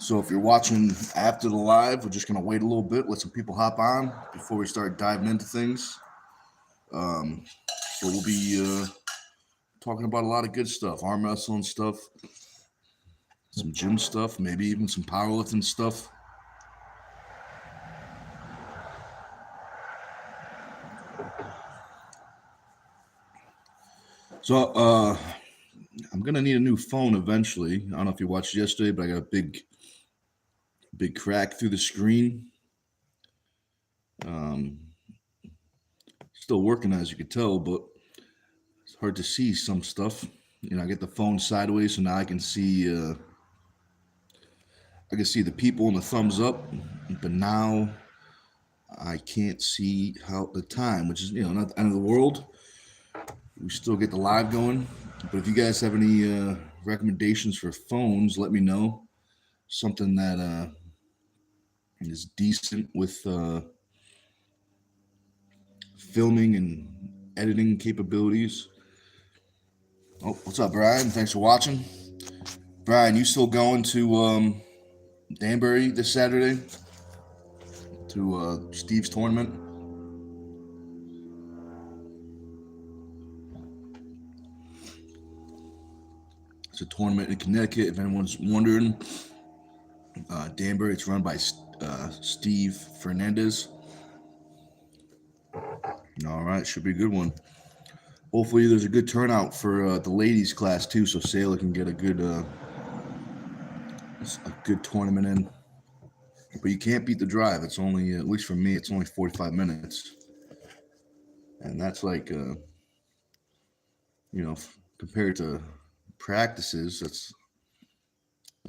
So if you're watching after the live, we're just gonna wait a little bit, let some people hop on before we start diving into things. Um, so we'll be talking about a lot of good stuff, arm wrestling stuff, some gym stuff, maybe even some powerlifting stuff. So I'm gonna need a new phone eventually. I don't know if you watched yesterday, but I got a big crack through the screen. Um, Still working as you can tell, but it's hard to see some stuff. I get the phone sideways, so now I can see. I can see the people and the thumbs up, but now I can't see how the time, which is not the end of the world. We still get the live going, but if you guys have any recommendations for phones, let me know. Something that is decent with filming and editing capabilities. Oh, what's up, Brian? Thanks for watching. Brian, you still going to Danbury this Saturday to Steve's tournament? It's a tournament in Connecticut, if anyone's wondering. Danbury, it's run by Steve Fernandez. All right, should be a good one. Hopefully there's a good turnout for the ladies class too, so Sayla can get a good tournament in. But you can't beat the drive. It's only, at least for me, it's only 45 minutes. And that's like, compared to practices, that's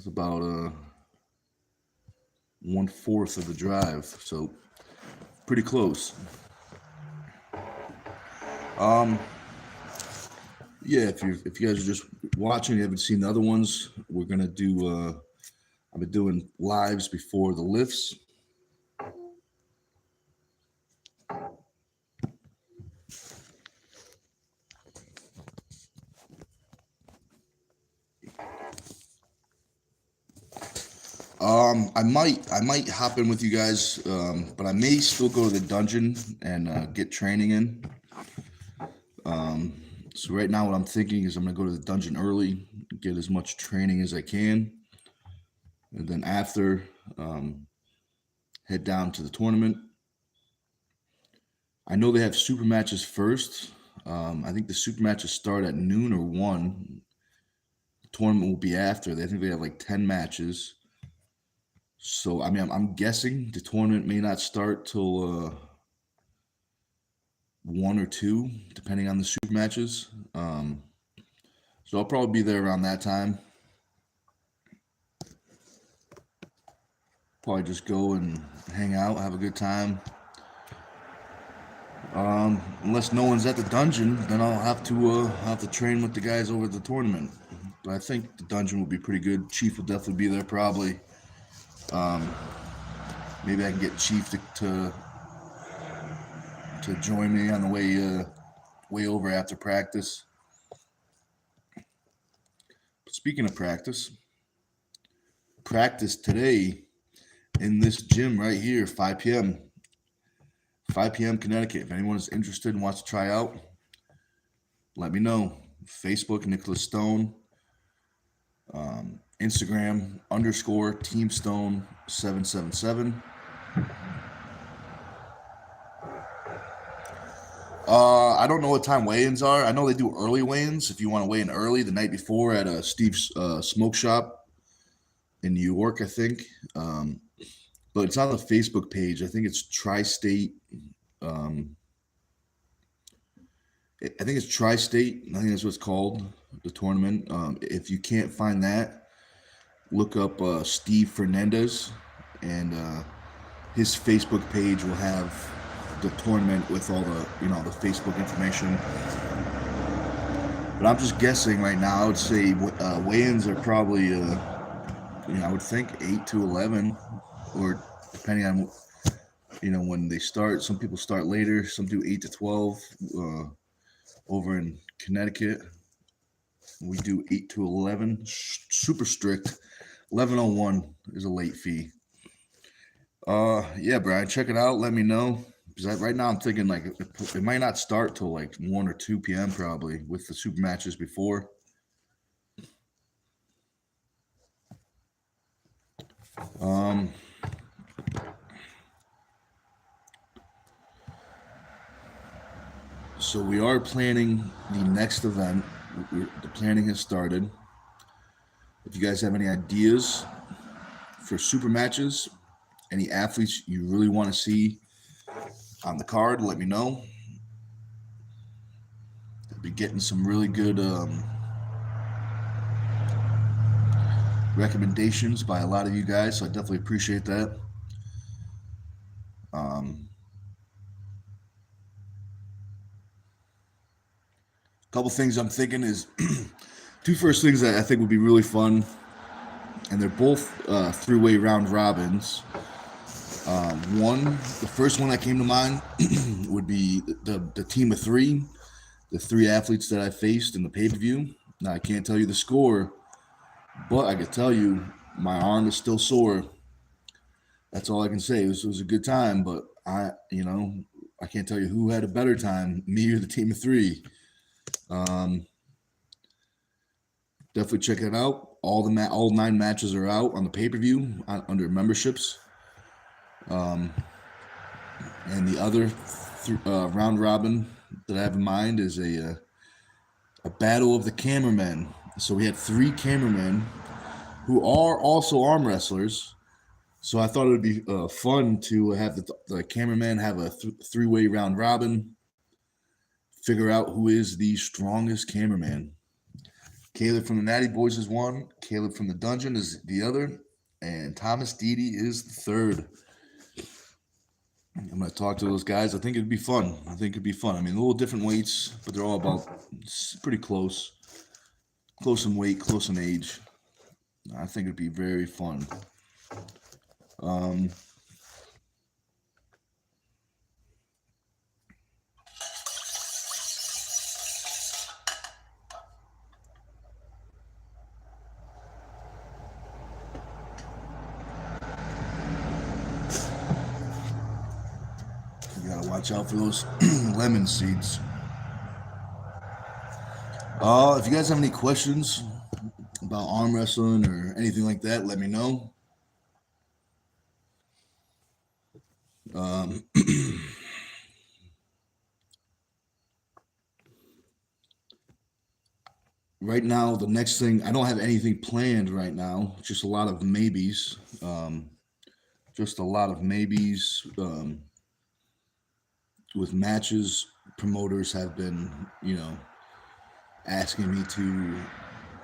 about 1/4 of the drive. So pretty close. Yeah, if you guys are just watching, you haven't seen the other ones, we're gonna do. I've been doing lives before the lifts. I might hop in with you guys, but I may still go to the dungeon and get training in. So right now, what I'm thinking is I'm gonna go to the dungeon early, get as much training as I can, and then after, head down to the tournament. I know they have super matches first. I think the super matches start at noon or 1. The tournament will be after. I think they have like 10 matches. So I mean, I'm guessing the tournament may not start till 1 or 2, depending on the super matches. So I'll probably be there around that time. Probably just go and hang out, have a good time. Unless no one's at the dungeon, then I'll have to train with the guys over at the tournament. But I think the dungeon will be pretty good. Chief will definitely be there, probably. Maybe I can get Chief to join me on the way over after practice. But speaking of practice today in this gym right here, 5 p.m. 5 p.m. Connecticut. If anyone is interested and wants to try out, let me know. Facebook, Nicholas Stone. Instagram, _TeamStone777. I don't know what time weigh-ins are. I know they do early weigh-ins if you want to weigh in early the night before at Steve's Smoke Shop in New York, I think. But it's on the Facebook page. I think it's Tri-State. I think it's Tri-State. I think that's what it's called, the tournament. If you can't find that, look up Steve Fernandez, and his Facebook page will have the tournament with all the the Facebook information. But I'm just guessing right now. I would say weigh-ins are probably I would think 8 to 11, or depending on when they start. Some people start later. Some do 8 to 12. Over in Connecticut, we do 8 to 11. Super strict. 11:01 is a late fee. Yeah, Brian, check it out. Let me know. Because right now I'm thinking like it might not start till like 1 or 2 p.m. probably with the super matches before. So we are planning the next event. The planning has started. If you guys have any ideas for super matches, any athletes you really want to see on the card, let me know. I'll be getting some really good recommendations by a lot of you guys, so I definitely appreciate that. Couple things I'm thinking is two first things that I think would be really fun, and they're both three-way round robins. The first one that came to mind would be the team of three, the three athletes that I faced in the pay-per-view. Now I can't tell you the score, but I can tell you my arm is still sore. That's all I can say. It was a good time, but I can't tell you who had a better time, me or the team of three. Definitely check it out. All 9 matches are out on the pay-per-view under memberships. And the other round robin that I have in mind is a battle of the cameramen. So we had 3 cameramen who are also arm wrestlers. So I thought it would be fun to have the cameraman have a three-way round robin, figure out who is the strongest cameraman. Caleb from the Natty Boys is one, Caleb from the Dungeon is the other, and Thomas Deedy is the third. I'm going to talk to those guys. I think it'd be fun. I mean, a little different weights, but they're all about pretty close. Close in weight, close in age. I think it'd be very fun. You gotta watch out for those lemon seeds. If you guys have any questions about arm wrestling or anything like that, let me know. Right now, the next thing, I don't have anything planned right now, just a lot of maybes. Just a lot of maybes with matches. Promoters have been, asking me to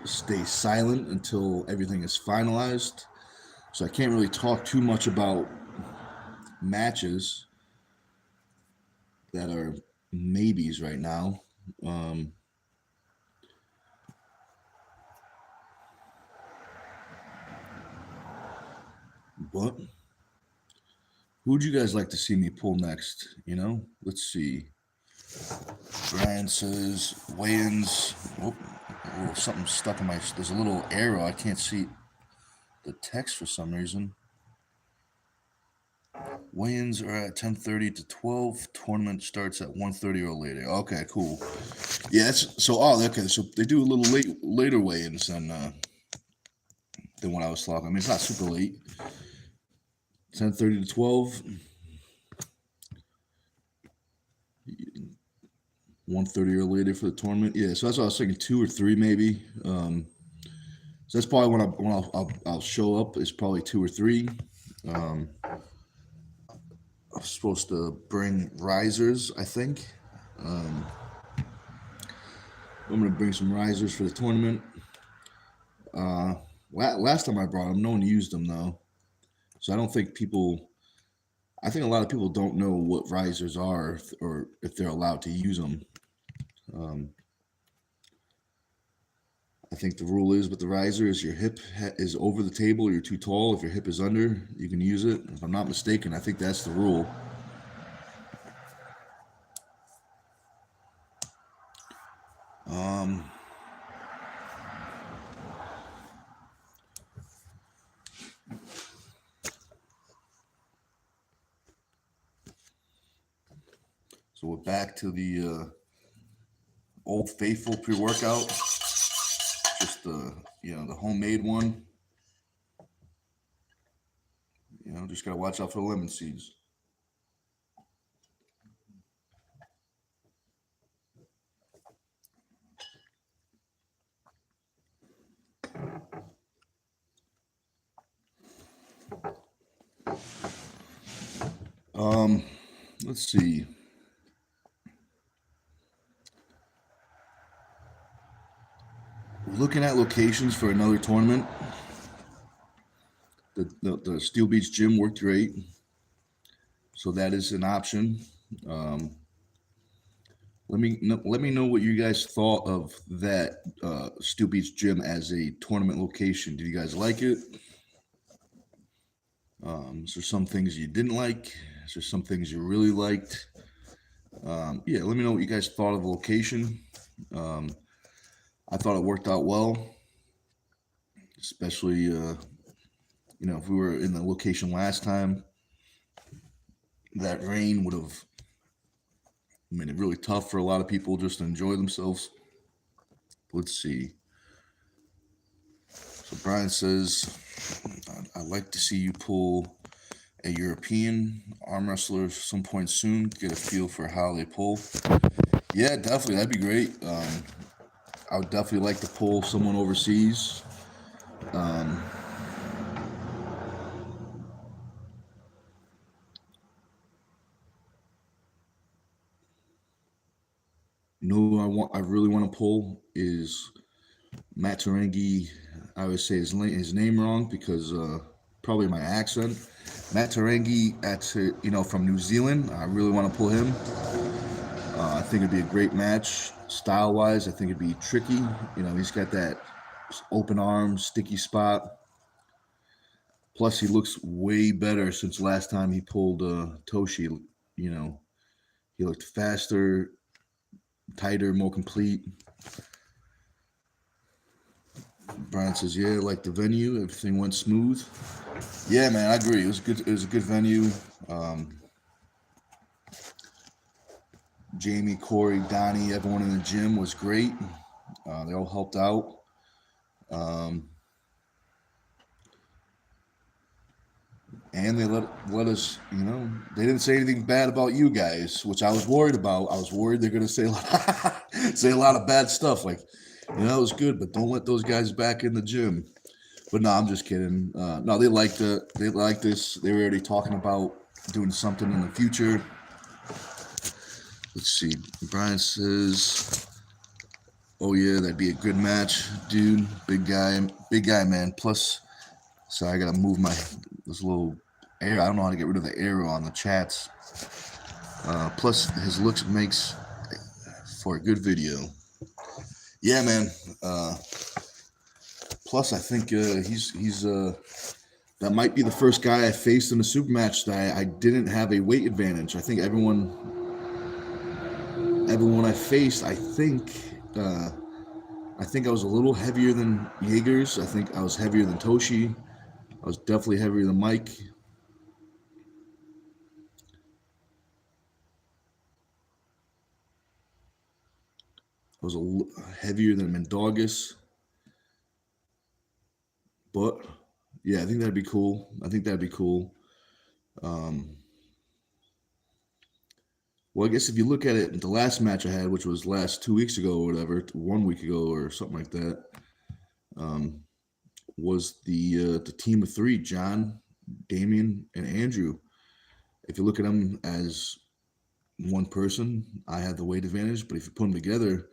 stay silent until everything is finalized. So I can't really talk too much about matches that are maybes right now. But who would you guys like to see me pull next? Let's see. Brian says weigh-ins. Oh, something stuck in my. There's a little arrow. I can't see the text for some reason. Weigh-ins are at 10:30 to 12. Tournament starts at 1:30 or later. Okay, cool. Yeah, okay. So they do a little later weigh-ins than when I was talking. I mean, it's not super late. 10:30 to 12. 1:30 or later for the tournament. Yeah, so that's what I was thinking, 2 or 3 maybe. So that's probably when I'll show up. It's probably 2 or 3. I'm supposed to bring risers, I think. I'm gonna bring some risers for the tournament. Last time I brought them, no one used them though, so I don't think people. I think a lot of people don't know what risers are or if they're allowed to use them. I think the rule is with the riser is your hip is over the table, you're too tall. If your hip is under, you can use it. If I'm not mistaken, I think that's the rule. So we're back to the Old Faithful pre-workout, just the homemade one. Just gotta watch out for the lemon seeds. Let's see. We're looking at locations for another tournament. The Steel Beach Gym worked great, so that is an option. Let me know what you guys thought of that Steel Beach Gym as a tournament location. Did you guys like it? Is there some things you didn't like? Is there some things you really liked? Yeah, let me know what you guys thought of the location. I thought it worked out well, especially if we were in the location last time, that rain would have made it really tough for a lot of people just to enjoy themselves. Let's see. So Brian says, I'd like to see you pull a European arm wrestler some point soon to get a feel for how they pull. Yeah, definitely. That'd be great. I would definitely like to pull someone overseas. I really want to pull is Matt Tarangi. I always say his name wrong because probably my accent. Matt Tarangi from New Zealand. I really want to pull him. I think it'd be a great match. Style-wise, I think it'd be tricky. He's got that open arm, sticky spot. Plus, he looks way better since last time he pulled Toshi. He looked faster, tighter, more complete. Brian says, "Yeah, like the venue, everything went smooth." Yeah, man, I agree. It was good. It was a good venue. Jamie, Corey, Donnie, everyone in the gym was great. They all helped out. And they let us, they didn't say anything bad about you guys, which I was worried about. I was worried they're going to say a lot of bad stuff. Like, it was good, but don't let those guys back in the gym. But no, I'm just kidding. No, they liked it. They liked this. They were already talking about doing something in the future. Let's see. Brian says, "Oh yeah, that'd be a good match, dude. Big guy, man. Plus, so I gotta move this little arrow. I don't know how to get rid of the arrow on the chats. Plus, his looks makes for a good video. Yeah, man. Plus, I think he's that might be the first guy I faced in a super match that I didn't have a weight advantage. I think everyone I faced, I think I was a little heavier than Jaegers. I think I was heavier than Toshi. I was definitely heavier than Mike. I was heavier than Mendogas. But yeah, I think that'd be cool. Well, I guess if you look at it, the last match I had, which was last 2 weeks ago or whatever, 1 week ago or something like that, was the team of three: John, Damien, and Andrew. If you look at them as one person, I had the weight advantage. But if you put them together,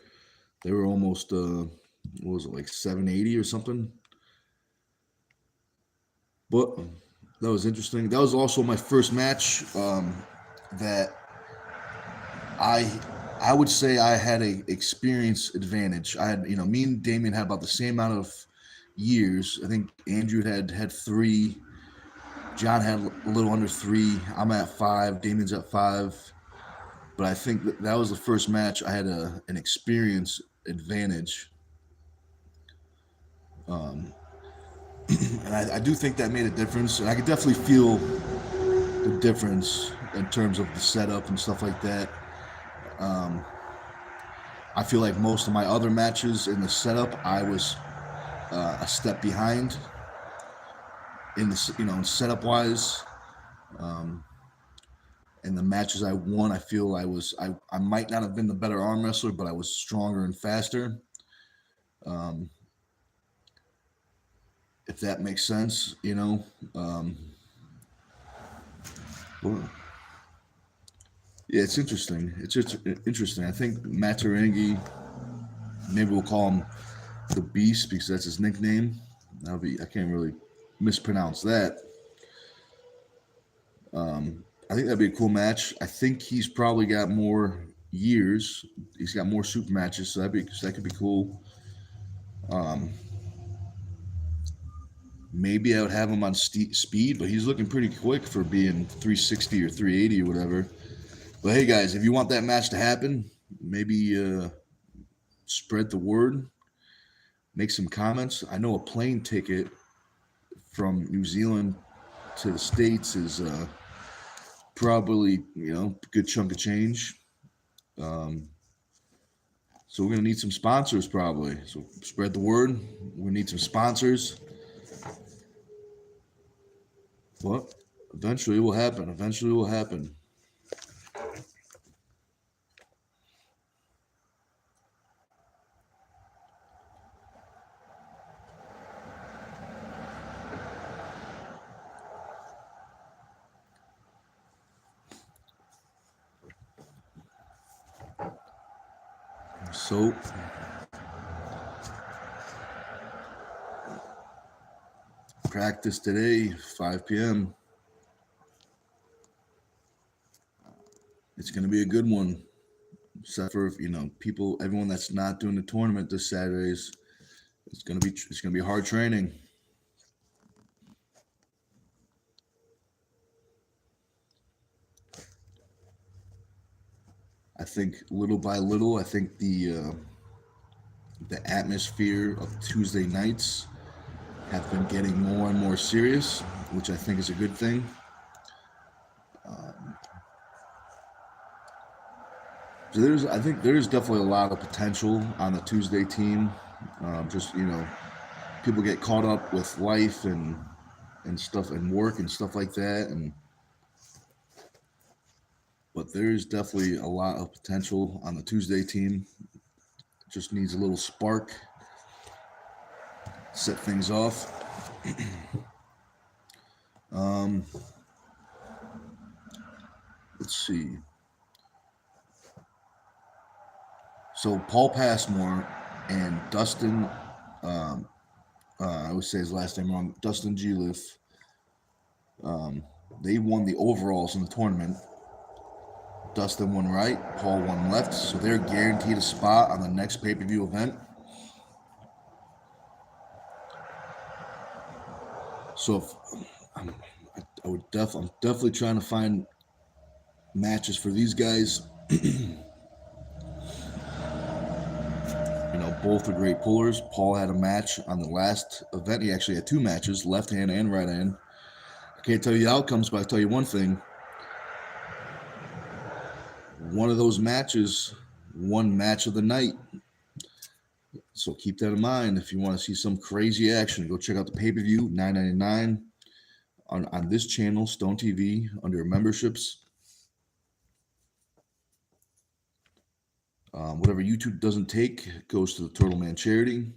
they were almost what was it, like 780 or something. But that was interesting. That was also my first match that I would say I had a experience advantage. I had, me and Damien had about the same amount of years. I think Andrew had 3. John had a little under 3. I'm at 5. Damien's at 5. But I think that was the first match I had an experience advantage. And I do think that made a difference. And I could definitely feel the difference in terms of the setup and stuff like that. I feel like most of my other matches in the setup, I was a step behind in the setup wise. And the matches I won, I feel I might not have been the better arm wrestler, but I was stronger and faster. If that makes sense, Well, yeah, it's interesting. It's just interesting. I think Matarangi, maybe we'll call him the Beast because that's his nickname. I can't really mispronounce that. I think that'd be a cool match. I think he's probably got more years. He's got more super matches, so that could be cool. Maybe I would have him on speed, but he's looking pretty quick for being 360 or 380 or whatever. But hey, guys, if you want that match to happen, maybe spread the word, make some comments. I know a plane ticket from New Zealand to the States is probably a good chunk of change. So we're gonna need some sponsors probably. So spread the word. We need some sponsors. What? Eventually it will happen. Eventually it will happen. So practice today, 5 p.m. It's going to be a good one. Except for everyone that's not doing the tournament this Saturdays. It's going to be hard training. I think little by little, I think the atmosphere of Tuesday nights have been getting more and more serious, which I think is a good thing. So I think there's definitely a lot of potential on the Tuesday team. People get caught up with life and stuff and work and stuff like that, but there's definitely a lot of potential on the Tuesday team. It just needs a little spark, set things off. Let's see. So Paul Passmore and Dustin, I always say his last name wrong, Dustin Giliff, they won the overalls in the tournament. Dustin won right, Paul won left, so they're guaranteed a spot on the next pay-per-view event. So I'm definitely trying to find matches for these guys. Both are great pullers. Paul had a match on the last event. He actually had two matches, left hand and right hand. I can't tell you the outcomes, but I'll tell you one thing. One of those matches won match of the night. So keep that in mind. If you want to see some crazy action, go check out the pay-per-view, $9.99 on this channel, Stone TV, under memberships. Whatever YouTube doesn't take goes to the Turtle Man charity.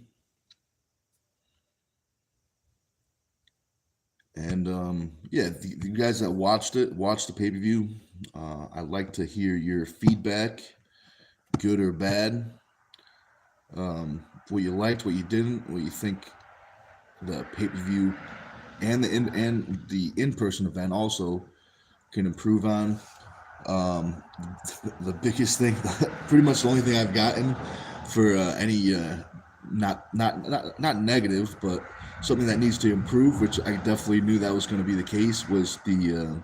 And the guys that watched the pay-per-view, I'd like to hear your feedback, good or bad. What you liked, what you didn't, what you think the pay-per-view and the in-person event also can improve on. The biggest thing, pretty much the only thing I've gotten for any not negative, but something that needs to improve, which I definitely knew that was going to be the case, was the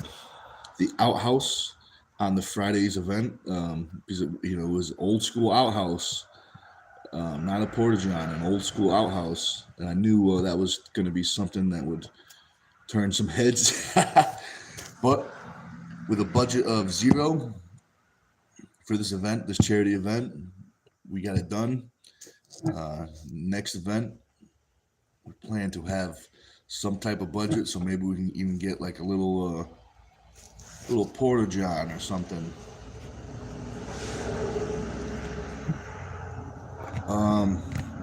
outhouse on the Friday's event, because it was old school outhouse, not a porta-john, an old school outhouse, and I knew that was going to be something that would turn some heads, but with a budget of $0 for this event, this charity event. We got it done. Next event, we plan to have some type of budget, so maybe we can even get like a little porta john or something.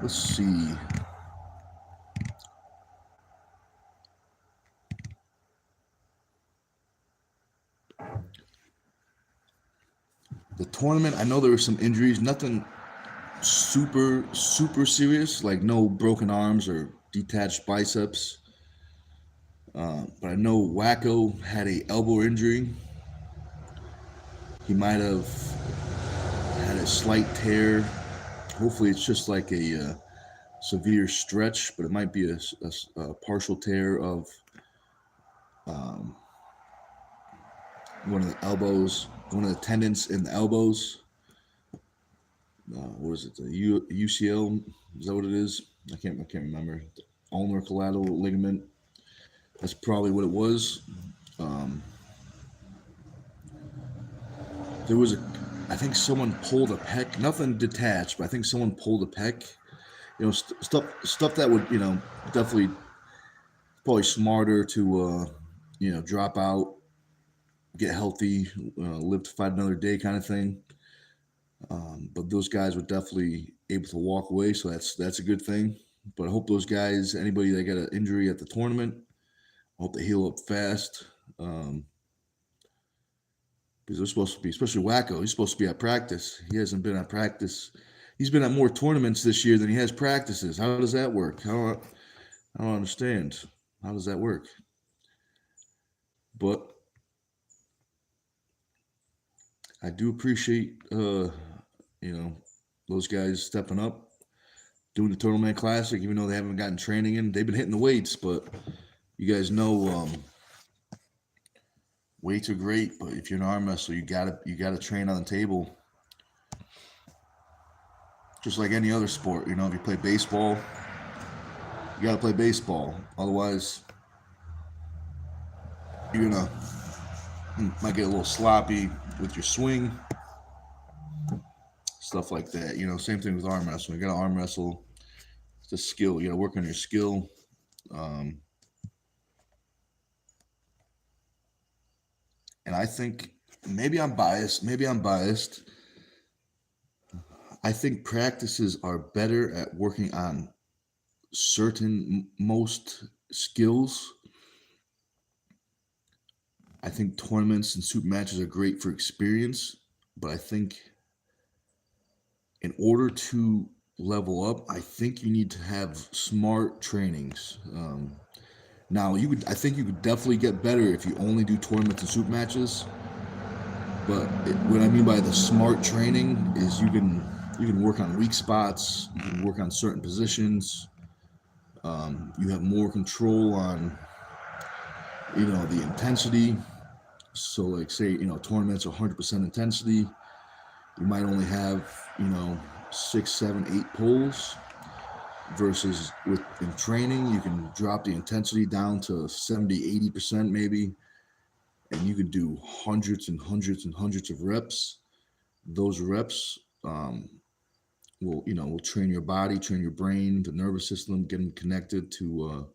Let's see. The tournament, I know there were some injuries, nothing super serious, like no broken arms or detached biceps. But I know Wacko had a elbow injury. He might have had a slight tear. Hopefully, it's just like a severe stretch, but it might be a partial tear of one of the elbows, one of the tendons in the elbows. What is it? The UCL? Is that what it is? I can't remember. The ulnar collateral ligament. That's probably what it was. There was I think someone pulled a pec. Nothing detached, but I think someone pulled a pec. You know, stuff that would, definitely probably smarter to, drop out, get healthy, live to fight another day kind of thing. But those guys were definitely able to walk away, so that's a good thing. But I hope those guys, anybody that got an injury at the tournament, I hope they heal up fast. Because they're supposed to be, especially Wacko, he's supposed to be at practice. He hasn't been at practice. He's been at more tournaments this year than he has practices. How does that work? I don't understand. How does that work? But I do appreciate, those guys stepping up, doing the Turtleman Classic, even though they haven't gotten training in. They've been hitting the weights, but you guys know weights are great. But if you're an arm wrestler, you gotta train on the table, just like any other sport. If you play baseball, you gotta play baseball. Otherwise, you're gonna might get a little sloppy with your swing. Stuff like that. Same thing with arm wrestling. You got to arm wrestle. It's a skill. You got to work on your skill. And I think maybe I'm biased. I think practices are better at working on most skills. I think tournaments and super matches are great for experience, but I think in order to level up, I think you need to have smart trainings. Now, I think you could definitely get better if you only do tournaments and super matches. But what I mean by the smart training is you can work on weak spots, you can work on certain positions. You have more control on, the intensity. So, like, say, tournaments are 100% intensity. You might only have, 6, 7, 8 pulls, versus in training, you can drop the intensity down to 70, 80% maybe, and you can do hundreds and hundreds and hundreds of reps. Those reps will train your body, train your brain, the nervous system, get them connected to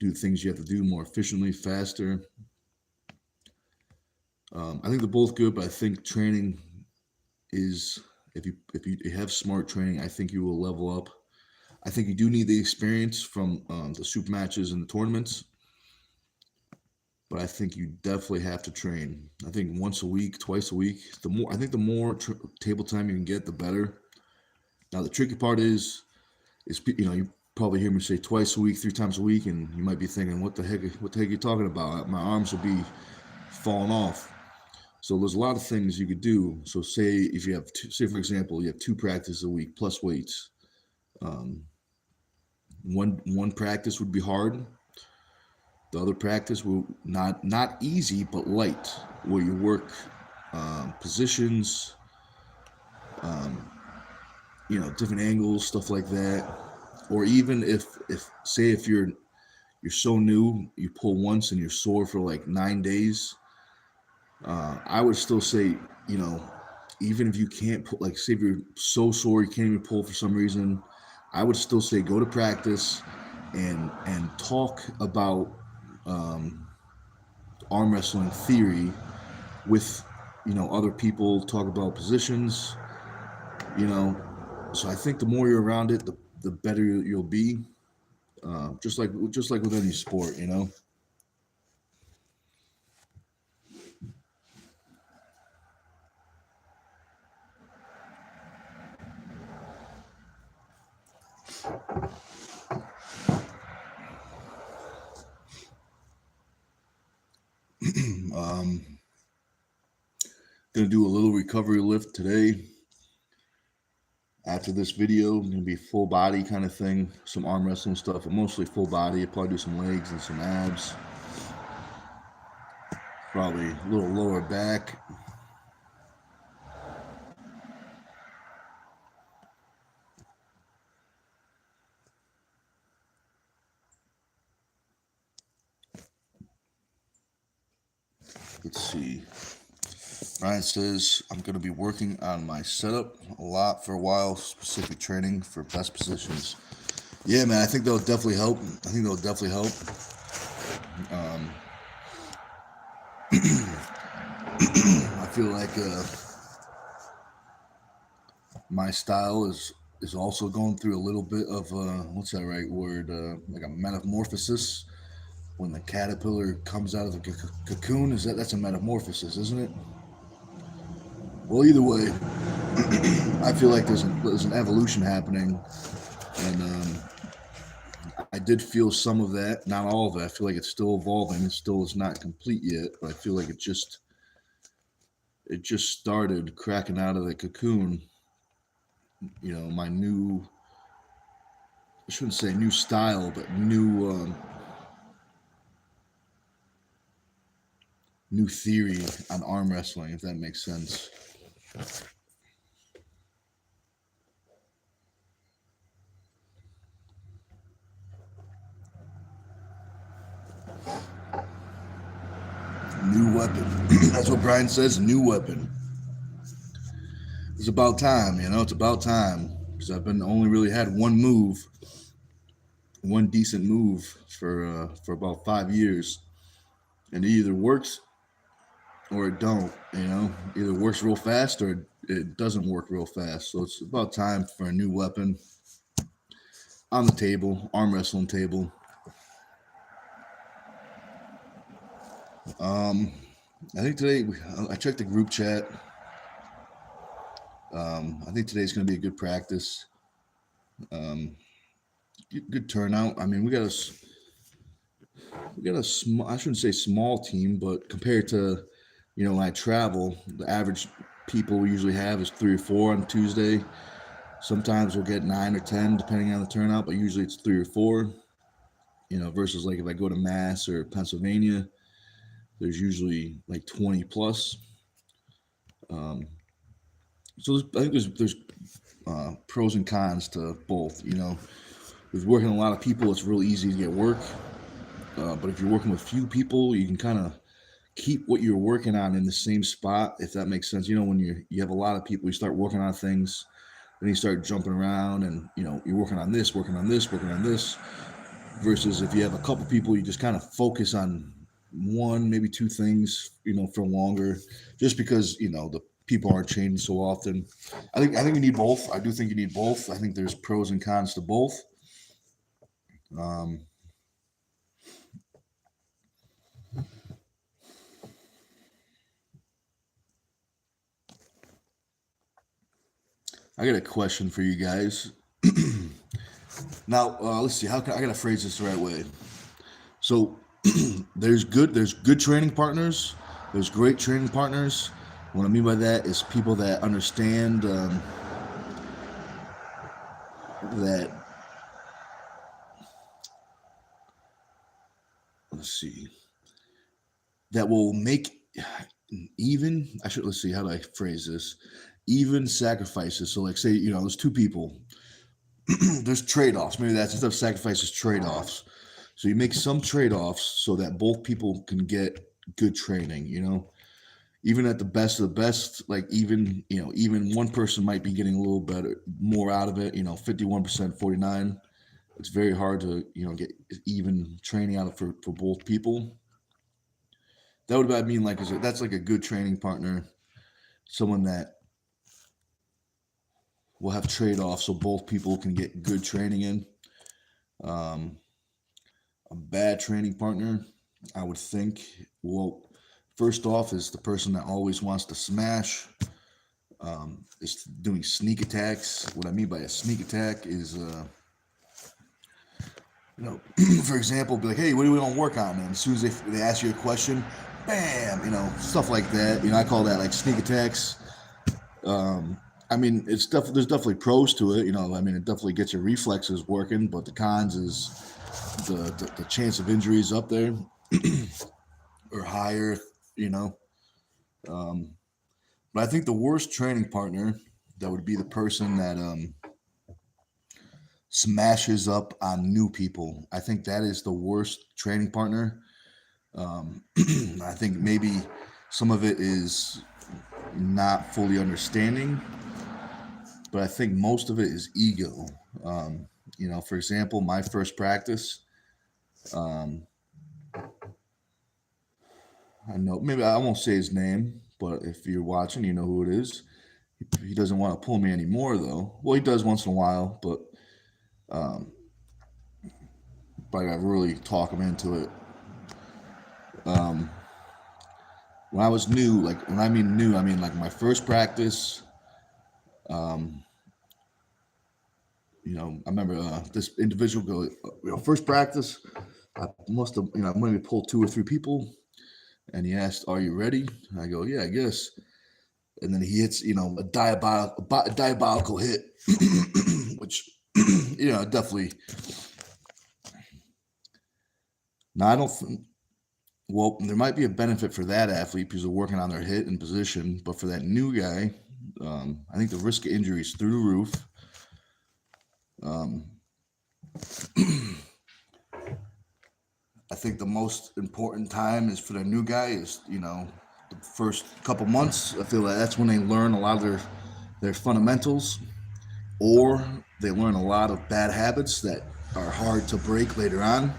do the things you have to do more efficiently, faster. I think they're both good, but I think training is, if you have smart training, I think you will level up. I think you do need the experience from the super matches and the tournaments, but I think you definitely have to train. I think once a week, twice a week. The more table time you can get, the better. Now the tricky part is you probably hear me say twice a week, 3 times a week, and you might be thinking, what the heck are you talking about? My arms will be falling off. So there's a lot of things you could do. So say if you have, for example, you have 2 practices a week plus weights. One practice would be hard. The other practice will not easy, but light, where you work positions, different angles, stuff like that. Or even if you're so new, you pull once and you're sore for like 9 days. I would still say, even if you can't pull, like say if you're so sore you can't even pull for some reason, I would still say go to practice and talk about um, arm wrestling theory with other people. Talk about positions. You know, so I think the more you're around it, the better you'll be. Just like with any sport, you know. um, Gonna do a little recovery lift today. After this video, gonna be full body kind of thing, some arm wrestling stuff, but mostly full body. I'll probably do some legs and some abs. Probably a little lower back. Let's see. Ryan says, I'm going to be working on my setup a lot for a while, specific training for best positions. Yeah, man, I think that'll definitely help. I feel like my style is also going through a little bit of, what's that right word? Like a metamorphosis. When the caterpillar comes out of the cocoon, that's a metamorphosis, isn't it? Well, either way, I feel like there's an evolution happening, and I did feel some of that, not all of it. I feel like it's still evolving. It still is not complete yet, but I feel like it just started cracking out of the cocoon. My new, I shouldn't say new style, but new theory on arm wrestling, if that makes sense. New weapon. That's what Brian says, new weapon. It's about time, it's about time. Because I've been only really had one decent move for about 5 years. And it either works or it don't, Either works real fast or it doesn't work real fast. So it's about time for a new weapon on the table, arm wrestling table. I think today, I checked the group chat. I think today's going to be a good practice. Good turnout. I mean, we got a small, I shouldn't say small team, but compared to, when I travel, the average people we usually have is 3 or 4 on Tuesday. Sometimes we'll get 9 or 10 depending on the turnout, but usually it's 3 or 4, versus like if I go to Mass or Pennsylvania, there's usually like 20 plus. So I think there's pros and cons to both. With working a lot of people, it's real easy to get work. But if you're working with few people, you can kind of keep what you're working on in the same spot, if that makes sense. When you have a lot of people, you start working on things, then you start jumping around, and you're working on this, working on this, working on this. Versus if you have a couple people, you just kind of focus on one, maybe 2 things, for longer, just because the people aren't changing so often. I think you need both. I do think you need both. I think there's pros and cons to both. I got a question for you guys. Now, let's see. I gotta phrase this the right way? So, there's good training partners. There's great training partners. What I mean by that is people that understand that. Let's see. That will make even. Let's see. How do I phrase this? Even sacrifices. So, like, say there's 2 people. There's trade-offs. Maybe that's instead of sacrifices, trade-offs. So you make some trade-offs so that both people can get good training. even at the best of the best, like even one person might be getting a little better, more out of it. 51%, 49. It's very hard to get even training out of for both people. That would I mean like that's like a good training partner, someone that will have trade offs so both people can get good training in. Um, a bad training partner, I would think. Well, first off, is the person that always wants to smash. Is doing sneak attacks. What I mean by a sneak attack is, for example, be like, hey, what do we want to work on? And as soon as they ask you a question, bam, stuff like that. I call that like sneak attacks. I mean, there's definitely pros to it. I mean, it definitely gets your reflexes working, but the cons is the chance of injuries up there or higher. But I think the worst training partner that would be the person that smashes up on new people. I think that is the worst training partner. I think maybe some of it is not fully understanding, but I think most of it is ego. For example, my first practice, I know maybe I won't say his name, but if you're watching, you know who it is. He doesn't want to pull me anymore, though. Well, he does once in a while, but I got to really talk him into it. When I was new, like when I mean new, I mean like my first practice. I remember this individual go, first practice, I must have, maybe pulled 2 or 3 people, and he asked, "Are you ready?" I go, "Yeah, I guess." And then he hits, a diabolical hit, which, definitely. Now I don't. Well, there might be a benefit for that athlete because they're working on their hit and position, but for that new guy, I think the risk of injury is through the roof. I think the most important time is for the new guy is, the first couple months. I feel like that's when they learn a lot of their fundamentals, or they learn a lot of bad habits that are hard to break later on.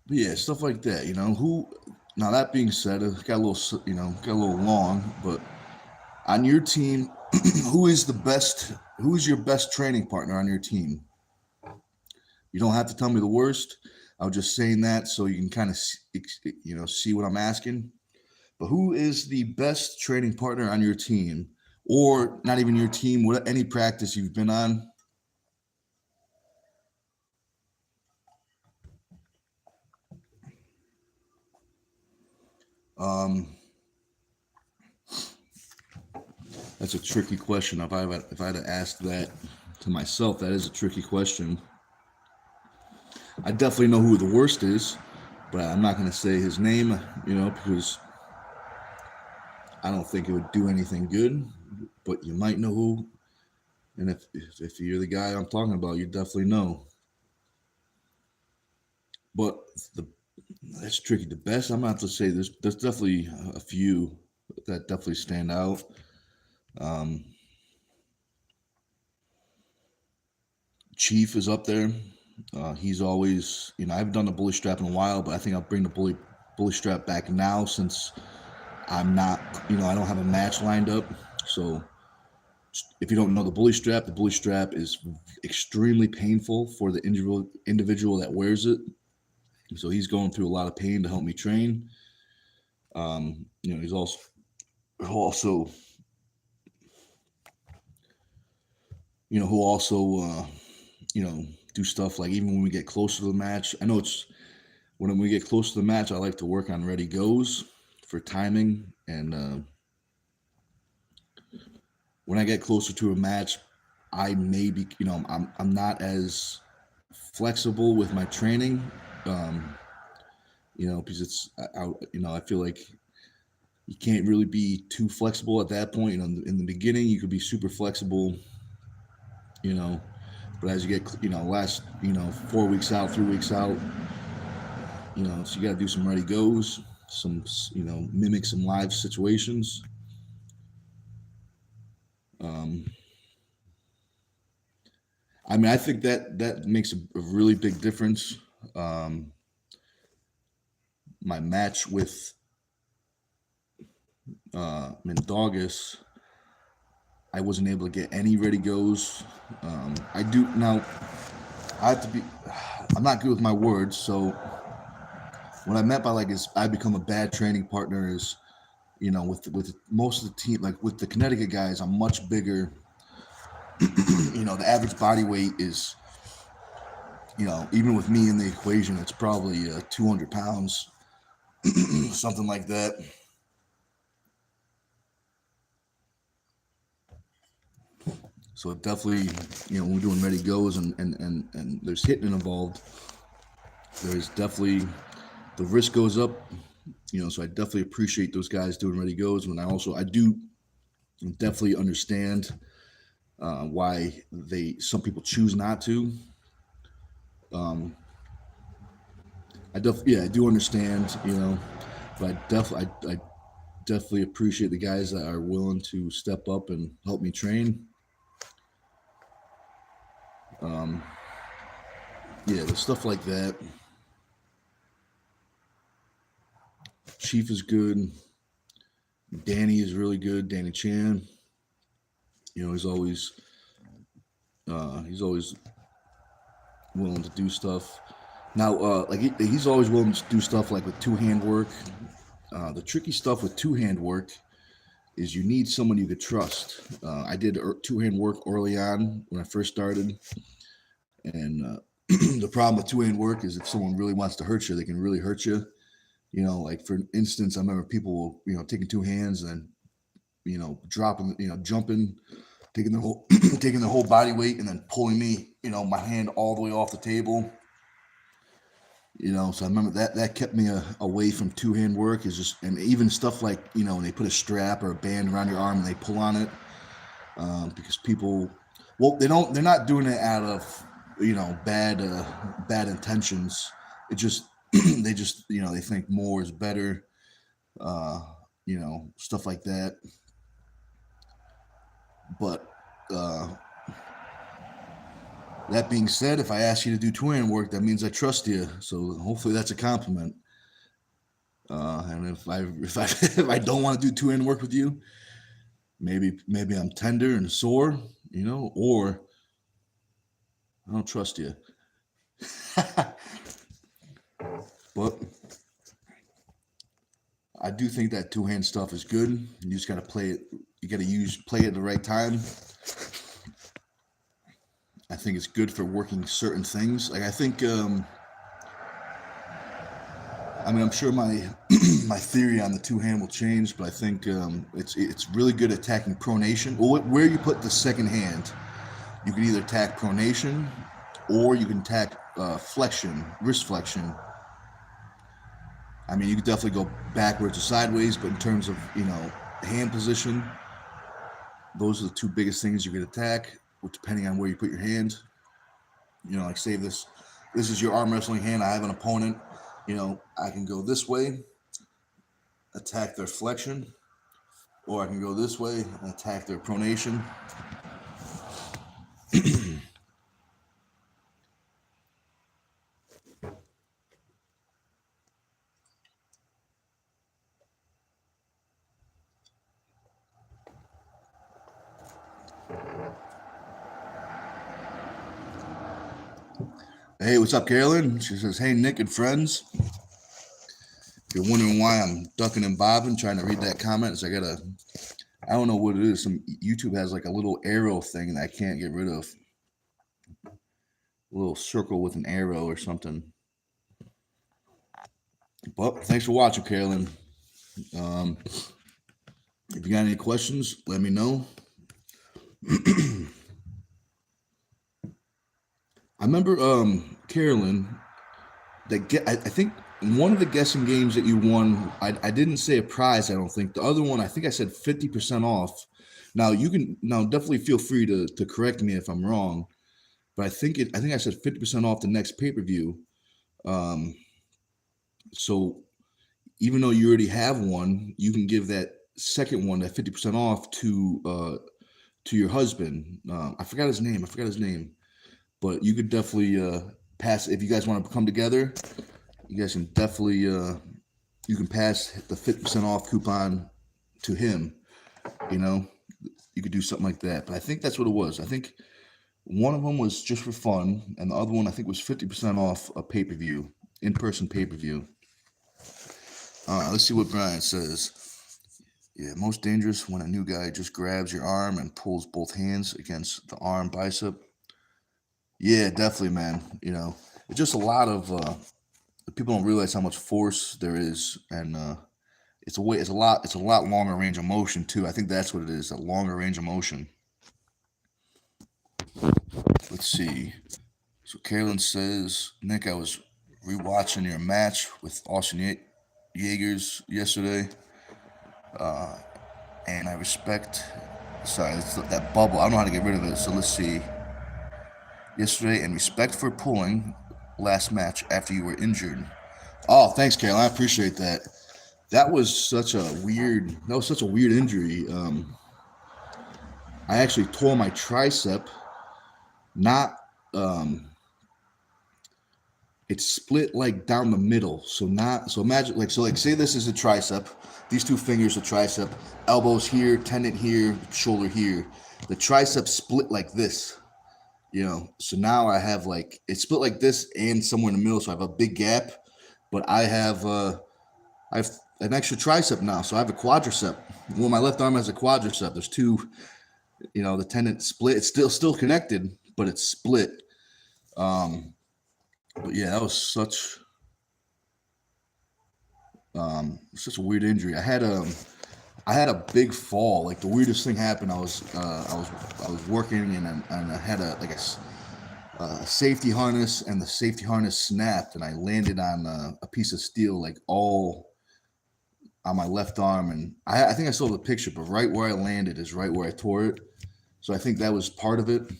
But yeah, stuff like that. Now that being said, it got a little long, but on your team, who is your best training partner on your team? You don't have to tell me the worst. I was just saying that so you can kind of see what I'm asking. But who is the best training partner on your team, or not even your team? Any practice you've been on? That's a tricky question. If I had to ask that to myself, that is a tricky question. I definitely know who the worst is, but I'm not going to say his name, because I don't think it would do anything good. But you might know who, and if you're the guy I'm talking about, you definitely know. But that's tricky. The best, I'm not to say there's definitely a few that definitely stand out. Chief is up there. He's always, I haven't done the bully strap in a while, but I think I'll bring the bully strap back now since I'm not, I don't have a match lined up. So if you don't know the bully strap is extremely painful for the individual that wears it. So he's going through a lot of pain to help me train. He's also who also do stuff like even when we get closer to the match. I know when we get close to the match, I like to work on ready goes for timing, and when I get closer to a match, I may be I'm not as flexible with my training, because it's I feel like you can't really be too flexible at that point. In the beginning, you could be super flexible, but as you get last 4 weeks out, 3 weeks out, So you got to do some ready goes, mimic some live situations. Um, I think that makes a really big difference. Um, my match with Mendogas, I wasn't able to get any ready goes. I do now. I have to be. I'm not good with my words, so what I meant by like is I become a bad training partner is, with most of the team, like with the Connecticut guys, I'm much bigger. The average body weight is, even with me in the equation, it's probably 200 pounds, something like that. So it definitely, when we're doing ready goes and there's hitting involved, there's definitely the risk goes up. So I definitely appreciate those guys doing ready goes. When I do definitely understand why some people choose not to. I do understand, but I definitely appreciate the guys that are willing to step up and help me train. The stuff like that. Chief is good. Danny is really good. Danny Chan. He's always willing to do stuff. Now, he's always willing to do stuff like with two-hand work. The tricky stuff with two-hand work is you need someone you could trust. I did two-hand work early on when I first started, and the problem with two-hand work is if someone really wants to hurt you, they can really hurt you. Like for instance, I remember people, taking two hands and, dropping, jumping, taking the whole, taking the whole body weight and then pulling me, my hand all the way off the table. So I remember that kept me away from two-hand work and even stuff like, when they put a strap or a band around your arm and they pull on it, because people, they're not doing it out of, bad intentions. It just, they just, they think more is better, stuff like that. But, that being said, if I ask you to do two-hand work, that means I trust you. So hopefully that's a compliment. And if if I don't want to do two-hand work with you, maybe I'm tender and sore, or I don't trust you. But I do think that two-hand stuff is good. You just got to play it. You got to play it at the right time. I think it's good for working certain things. Like I think, I'm sure my my theory on the two-hand will change, but I think it's really good at attacking pronation. Well, where you put the second hand, you can either attack pronation, or you can attack flexion, wrist flexion. You could definitely go backwards or sideways, but in terms of hand position, those are the two biggest things you could attack, depending on where you put your hand. Like say this is your arm wrestling hand. I have an opponent. I can go this way, attack their flexion, or I can go this way and attack their pronation. Hey, what's up, Carolyn? She says, hey, Nick and friends. If you're wondering why I'm ducking and bobbing trying to read that comment, is I don't know what it is. Some YouTube has like a little arrow thing that I can't get rid of. A little circle with an arrow or something. But thanks for watching, Carolyn. If you got any questions, let me know. I remember, Carolyn, I think one of the guessing games that you won, I didn't say a prize, I don't think. The other one, I think I said 50% off. Now definitely feel free to correct me if I'm wrong, but I think I said 50% off the next pay-per-view. So even though you already have one, you can give that second one, that 50% off, to your husband. I forgot his name. But you could definitely pass if you guys want to come together. You guys can definitely you can pass the 50% off coupon to him. You know, you could do something like that. But I think that's what it was. I think one of them was just for fun, and the other one I think was 50% off a pay-per-view, in-person pay-per-view. Let's see what Brian says. Yeah, most dangerous when a new guy just grabs your arm and pulls both hands against the arm bicep. Yeah, definitely, man. It's just a lot of people don't realize how much force there is, and it's a lot longer range of motion too. I think that's what it is, a longer range of motion. Let's see. So Carolyn says, Nick, I was rewatching your match with Austin Jaegers yesterday, and I respect. Sorry, it's that bubble. I don't know how to get rid of it. So let's see. Yesterday, and respect for pulling last match after you were injured. Oh, thanks, Carolyn. I appreciate that. That was such a weird. That was such a weird injury. I actually tore my tricep. Not. It's split like down the middle. So not. So imagine like say this is a tricep. These two fingers are tricep. Elbows here, tendon here, shoulder here. The tricep split like this. So now I have like it's split like this and somewhere in the middle. So I have a big gap, but I have an extra tricep now. So I have a quadricep. Well, my left arm has a quadricep. There's two. The tendon split. It's still connected, but it's split. But yeah, that was such a weird injury. I had a big fall. Like the weirdest thing happened. I was working and I had a safety harness, and the safety harness snapped, and I landed on a piece of steel, like all on my left arm. And I think I saw the picture, but right where I landed is right where I tore it. So I think that was part of it.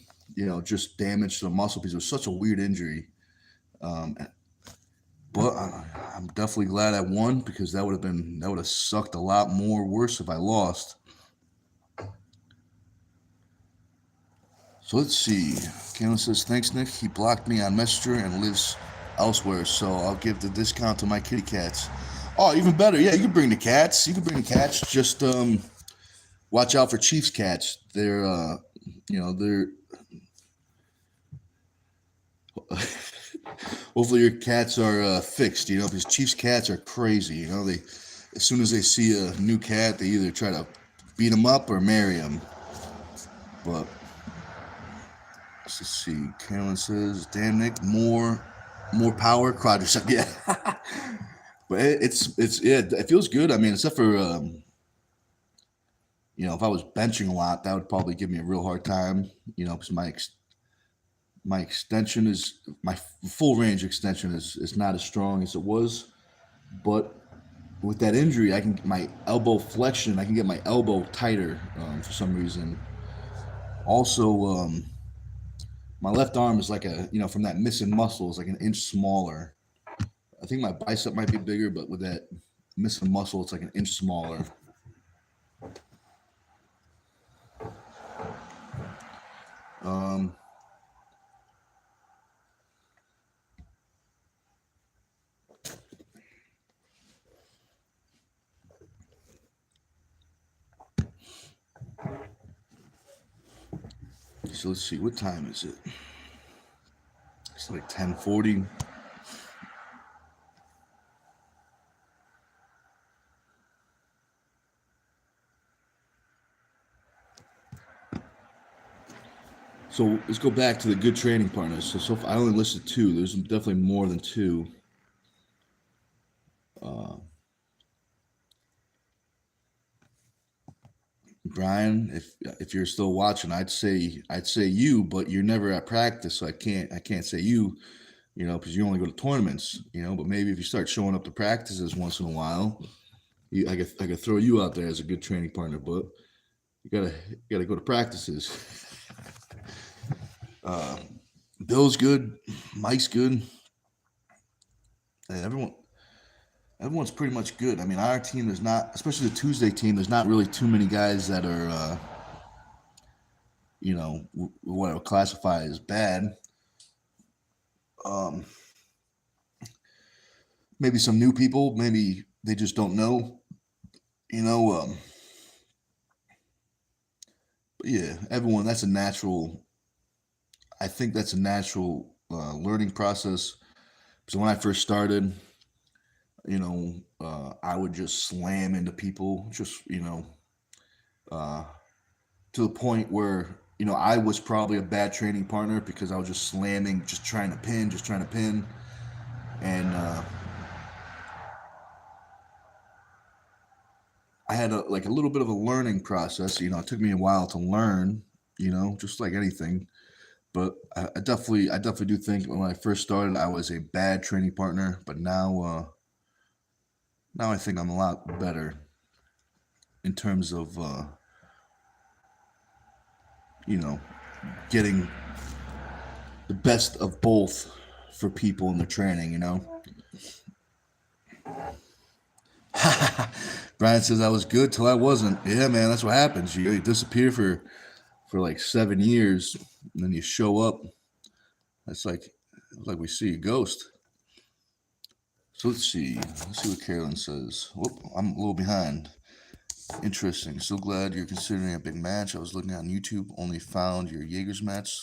Just damage to the muscle piece. It was such a weird injury. But I'm definitely glad I won, because that would have sucked a lot more worse if I lost. So let's see. Caitlin says, thanks, Nick. He blocked me on Messenger and lives elsewhere, so I'll give the discount to my kitty cats. Oh, even better. Yeah, you can bring the cats. Just watch out for Chiefs cats. They're hopefully your cats are fixed, because Chiefs cats are crazy. They, as soon as they see a new cat, they either try to beat them up or marry them. But let's see. Carolyn says, "Damn, Nick, more power, quadricep." Yeah, but it feels good. I mean, except for if I was benching a lot, that would probably give me a real hard time. Because my extension is my full range extension is not as strong as it was, but with that injury, I can get my elbow flexion. I can get my elbow tighter for some reason. Also, my left arm is like from that missing muscle is like an inch smaller. I think my bicep might be bigger, but with that missing muscle, it's like an inch smaller. So let's see, what time is it? It's like 10:40. So let's go back to the good training partners. So I only listed two. There's definitely more than two. Brian, if you're still watching, I'd say you, but you're never at practice, so I can't say you, because you only go to tournaments, But maybe if you start showing up to practices once in a while, I could throw you out there as a good training partner. But you gotta go to practices. Bill's good, Mike's good, and everyone. everyone's pretty much good. I mean, our team, there's not, especially the Tuesday team, there's not really too many guys that are, what I would classify as bad. Um, Maybe some new people, maybe they just don't know, you know. But yeah, everyone, that's a natural, I think that's a natural learning process. So when I first started, I would just slam into people, just, uh, to the point where, I was probably a bad training partner because I was just slamming, just trying to pin. And I had like a little bit of a learning process. It took me a while to learn, just like anything. But I definitely do think when I first started, I was a bad training partner. But now I think I'm a lot better in terms of, you know, getting the best of both for people in their training. Brian says I was good till I wasn't. Yeah, man, that's what happens. You disappear for like 7 years, and then you show up. It's like we see a ghost. So let's see. Let's see what Carolyn says. Whoop, I'm a little behind. Interesting. So glad you're considering a big match. I was looking on YouTube, only found your Jaeger's match.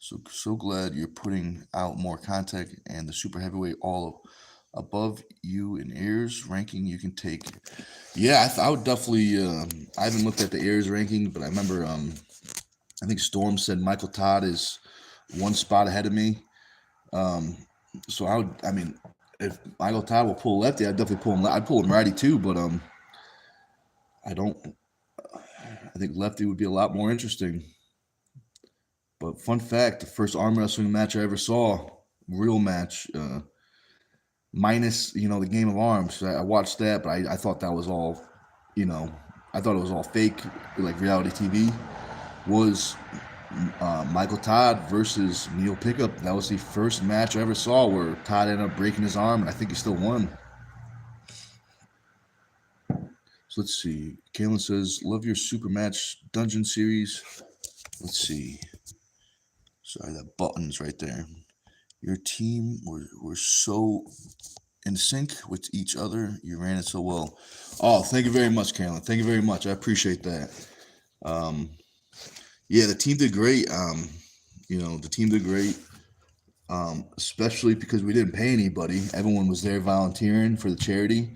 So glad you're putting out more content and the super heavyweight all above you in Ayers ranking you can take. Yeah, I would definitely. I haven't looked at the Ayers ranking, but I remember. I think Storm said Michael Todd is one spot ahead of me. Um, so I would. I mean, if Michael Todd will pull lefty, I'd definitely pull him. I'd pull him righty too, but I don't. I think lefty would be a lot more interesting. But fun fact: the first arm wrestling match I ever saw, real match, minus the Game of Arms. I watched that, but I thought that was all, you know, I thought it was all fake, like reality TV. Was Michael Todd versus Neil Pickup. That was the first match I ever saw where Todd ended up breaking his arm, and I think he still won. So let's see. Kalen says, "Love your super match dungeon series." Let's see. Sorry, that button's right there. Your team were so in sync with each other. You ran it so well. Oh, thank you very much, Kalen. Thank you very much. I appreciate that. Um, yeah, the team did great. The team did great. Especially because we didn't pay anybody. Everyone was there volunteering for the charity.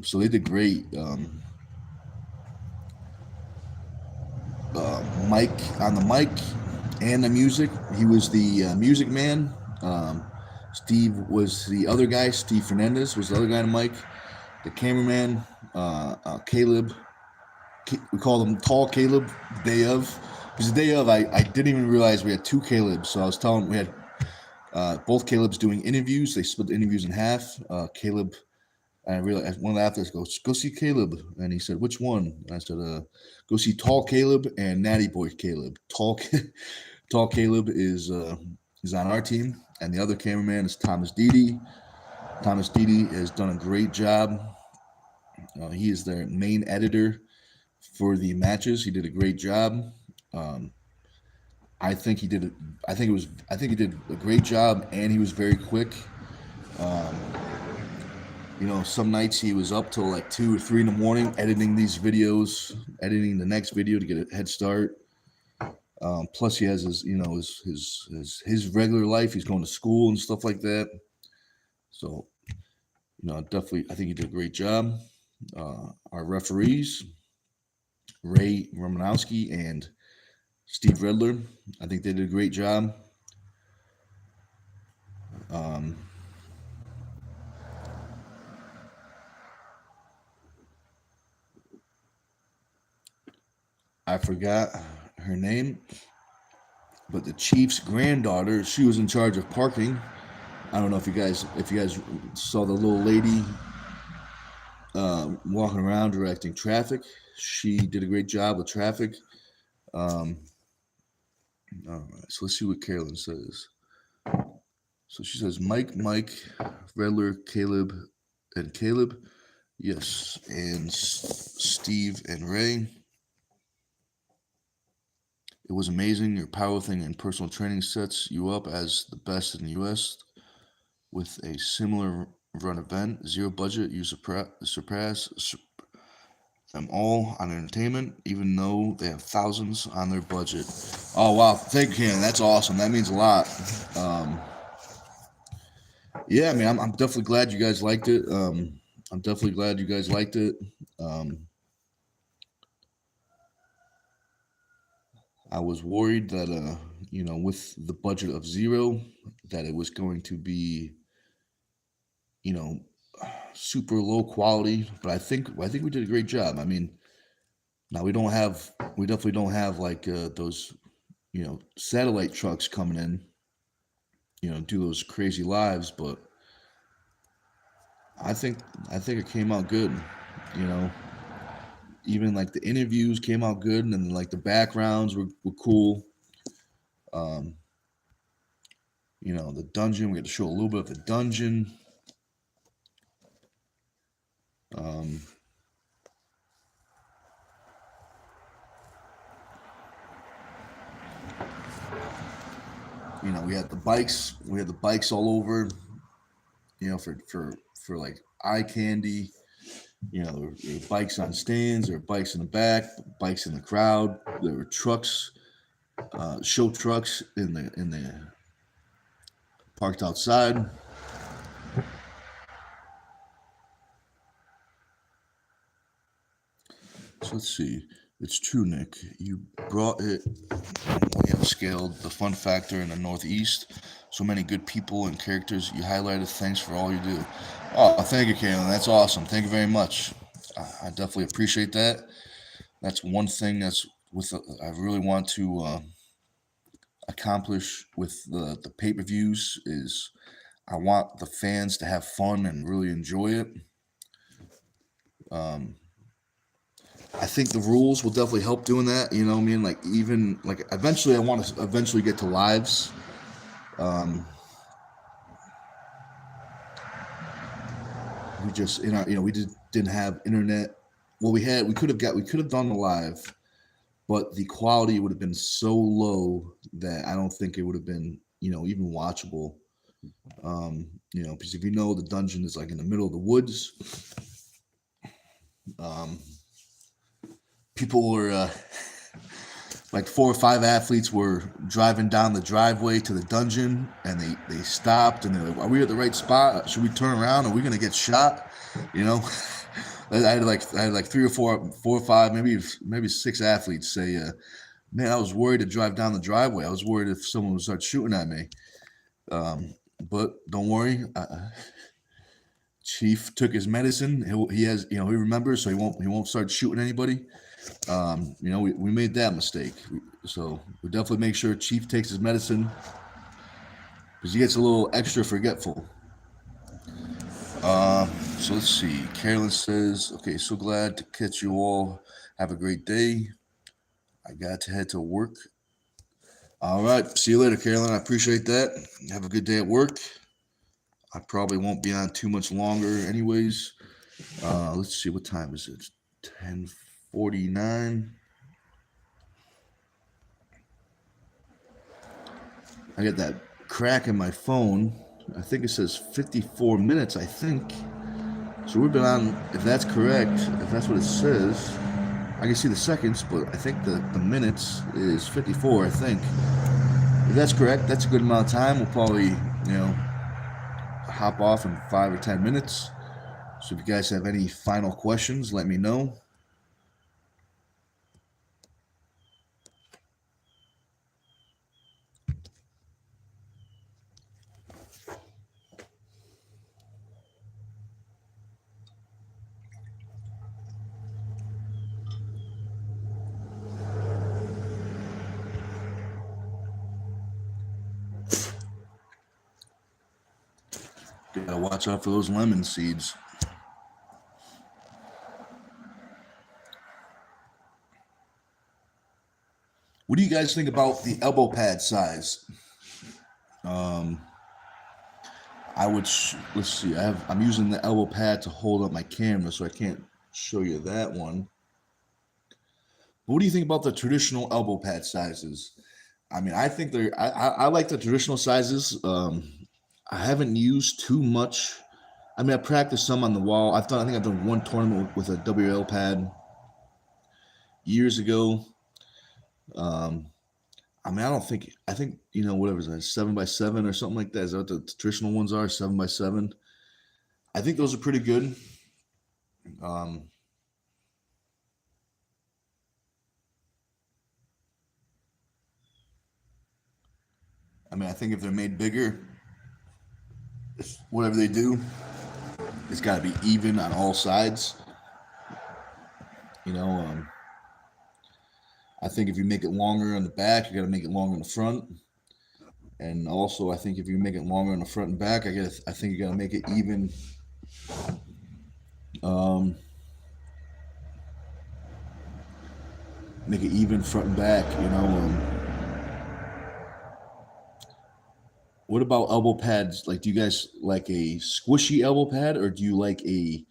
So they did great. Mike on the mic and the music. He was the music man. Steve was the other guy. Steve Fernandez was the other guy on the mic. The cameraman, Caleb. We call him Tall Caleb. Day of. Because the day of, I didn't even realize we had two Calebs. So I was telling we had both Caleb's doing interviews. They split the interviews in half. Caleb, I realized one of the athletes goes, "Go see Caleb," and he said, "Which one?" And I said, "Go see Tall Caleb and Natty Boy Caleb." Tall Caleb is on our team, and the other cameraman is Thomas Deedy. Thomas Deedy has done a great job. He is their main editor for the matches. He did a great job. Um, I think he did. I think he did a great job, and he was very quick. Um, some nights he was up till like 2 or 3 in the morning editing these videos, editing the next video to get a head start. Plus, he has his regular life. He's going to school and stuff like that. So, definitely, I think he did a great job. Our referees, Ray Romanowski and Steve Redler, I think they did a great job. I forgot her name, but the Chief's granddaughter, she was in charge of parking. I don't know if you guys saw the little lady walking around directing traffic. She did a great job with traffic. All right, so let's see what Carolyn says. So she says, Mike, Redler, Caleb, and Caleb. Yes, and Steve and Ray. It was amazing. Your powerlifting and personal training sets you up as the best in the U.S. with a similar run event. Zero budget, you surpass them all on entertainment, even though they have thousands on their budget. Oh wow, thank you, that's awesome. That means a lot. Yeah, I mean, I'm definitely glad you guys liked it. I'm definitely glad you guys liked it. I was worried that, with the budget of zero, that it was going to be, you know, super low quality. But I think we did a great job. I mean, now we definitely don't have like those, satellite trucks coming in, do those crazy lives. But I think it came out good. You know, even like the interviews came out good, and then like the backgrounds were cool. Um, the dungeon, we get to show a little bit of the dungeon. Um, we had the bikes. We had the bikes all over. For like eye candy. There were bikes on stands. There were bikes in the back. Bikes in the crowd. There were trucks, show trucks in the parked outside. So let's see. It's true, Nick. You brought it. We have scaled the fun factor in the Northeast. So many good people and characters you highlighted. Thanks for all you do. Oh, thank you, Kaylin. That's awesome. Thank you very much. I definitely appreciate that. That's one thing I really want to accomplish with the pay-per-views is I want the fans to have fun and really enjoy it. I think the rules will definitely help doing that. You know what I mean? Like even like eventually I want to eventually get to lives. We just we didn't have internet. Well, we could have done the live, but the quality would have been so low that I don't think it would have been even watchable. Because if the dungeon is like in the middle of the woods, people were like 4 or 5 athletes were driving down the driveway to the dungeon, and they stopped and they're like, "Are we at the right spot? Should we turn around? Are we gonna get shot?" I had like 3 or 4, 4 or 5, maybe 6 athletes say, "Man, I was worried to drive down the driveway. I was worried if someone would start shooting at me." But don't worry, Chief took his medicine. He remembers, so he won't start shooting anybody. We made that mistake, so we definitely make sure Chief takes his medicine because he gets a little extra forgetful. So let's see. Carolyn says, "Okay, so glad to catch you all. Have a great day. I got to head to work." All right, see you later, Carolyn. I appreciate that. Have a good day at work. I probably won't be on too much longer, anyways. Let's see, what time is it? 10:49. I got that crack in my phone. I think it says 54 minutes, I think. So we've been on, if that's correct, if that's what it says, I can see the seconds, but I think the minutes is 54, I think. If that's correct, that's a good amount of time. We'll probably, hop off in 5 or 10 minutes. So if you guys have any final questions, let me know. Gotta watch out for those lemon seeds. What do you guys think about the elbow pad size? let's see. I'm using the elbow pad to hold up my camera, so I can't show you that one. But what do you think about the traditional elbow pad sizes? I mean, I think I like the traditional sizes. I haven't used too much. I mean, I practiced some on the wall. I think I've done one tournament with a WL pad years ago. I mean, I think, whatever it is, 7x7 or something like that. Is that what the traditional ones are? 7x7. I think those are pretty good. Um, I mean, I think if they're made bigger, whatever they do, it's got to be even on all sides. You know, I think if you make it longer on the back, you got to make it longer in the front. And also, I think if you make it longer in the front and back, I think you got to make it even. Um, Make it even front and back. What about elbow pads? Like, do you guys like a squishy elbow pad or do you like a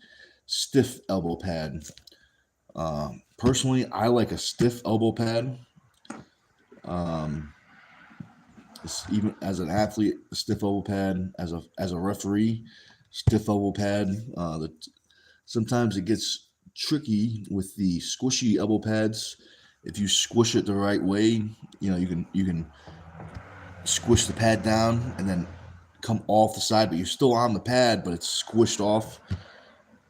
stiff elbow pad? Personally, I like a stiff elbow pad. Even as an athlete, a stiff elbow pad. As a referee, stiff elbow pad. Sometimes it gets tricky with the squishy elbow pads. If you squish it the right way, you can squish the pad down and then come off the side, but you're still on the pad, but it's squished off.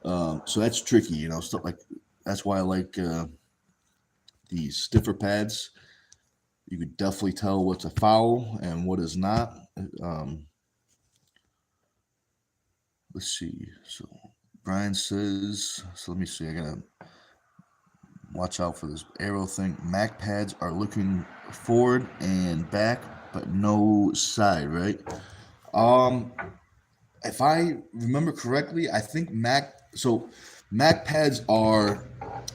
So that's tricky, stuff like that's why I like these stiffer pads. You could definitely tell what's a foul and what is not. Let's see. So Brian says, so let me see. I gotta watch out for this arrow thing. Mac pads are looking forward and back, but no side, right? If I remember correctly, I think Mac pads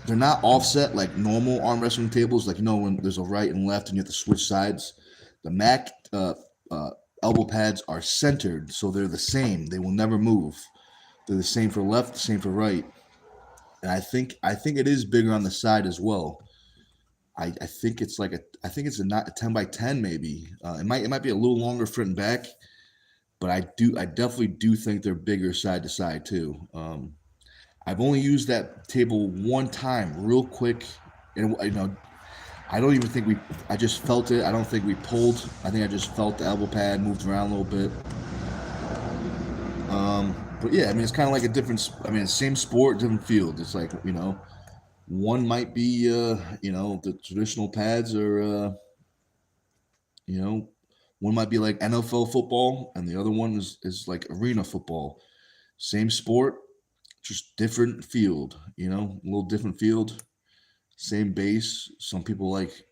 they're not offset like normal arm wrestling tables, like when there's a right and left and you have to switch sides. The Mac elbow pads are centered, so they're the same. They will never move. They're the same for left, the same for right. And I think it is bigger on the side as well. I think it's not a 10x10 maybe. It might be a little longer front and back, but I definitely do think they're bigger side to side too. I've only used that table one time, real quick, and I don't even think I just felt it. I don't think we pulled. I think I just felt the elbow pad moved around a little bit. But yeah, I mean, it's kind of like a different. I mean, same sport, different field. It's like one might be the traditional pads, or you know, one might be like NFL football, and the other one is like arena football. Same sport, just different field. A little different field. Same base. Some people like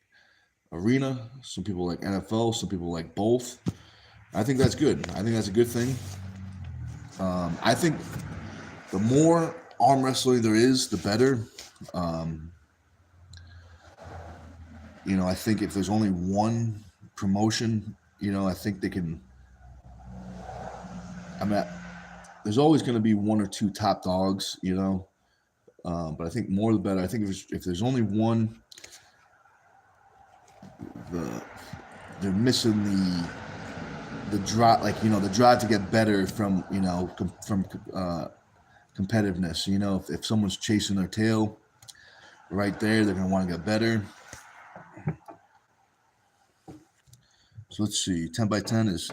arena. Some people like NFL. Some people like both. I think that's good. I think that's a good thing. I think the more arm wrestling there is, the better. I think if there's only one promotion, I think they can. I mean, there's always going to be one or two top dogs, but I think more the better. I think if there's only one, they're missing the drive, like the drive to get better from competitiveness. If someone's chasing their tail, right there, they're gonna want to get better. So let's see. 10x10 is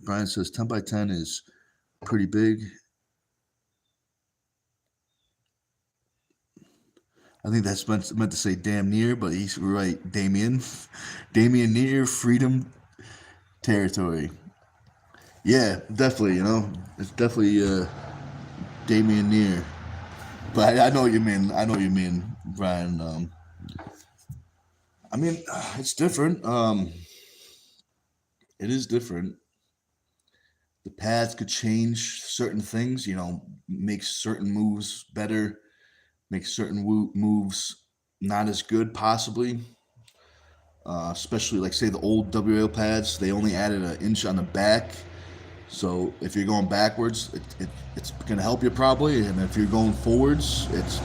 Brian says 10x10 is pretty big. I think that's meant to say damn near, but he's right. Damien near freedom territory. Yeah, definitely. It's definitely Damien near. But I know what you mean. I know what you mean, Brian. I mean, it's different. It is different. The pads could change certain things. Make certain moves better, make certain moves not as good, possibly. Especially like say the old WL pads, they only added an inch on the back So if you're going backwards, it's going to help you probably, and if you're going forwards, it's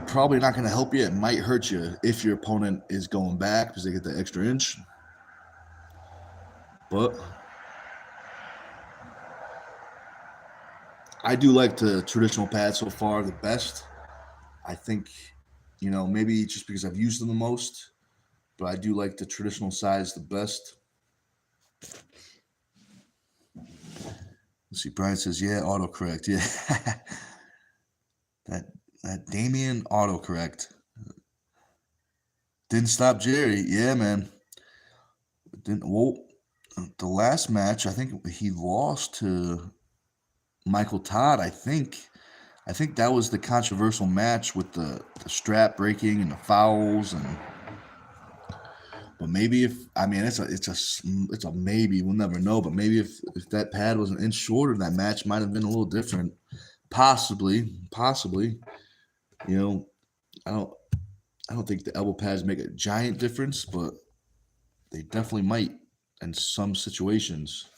probably not going to help you. It might hurt you if your opponent is going back because they get the extra inch. But I do like the traditional pads so far the best. I think, maybe just because I've used them the most, but I do like the traditional size the best. Let's see, Brian says, yeah, autocorrect. Yeah. that Damien autocorrect. Didn't stop Jerry. Yeah, man. The last match, I think he lost to Michael Todd, I think. I think that was the controversial match with the strap breaking and the fouls but maybe it's a maybe, we'll never know, but maybe if that pad was an inch shorter, that match might have been a little different. Possibly. I don't think the elbow pads make a giant difference, but they definitely might in some situations.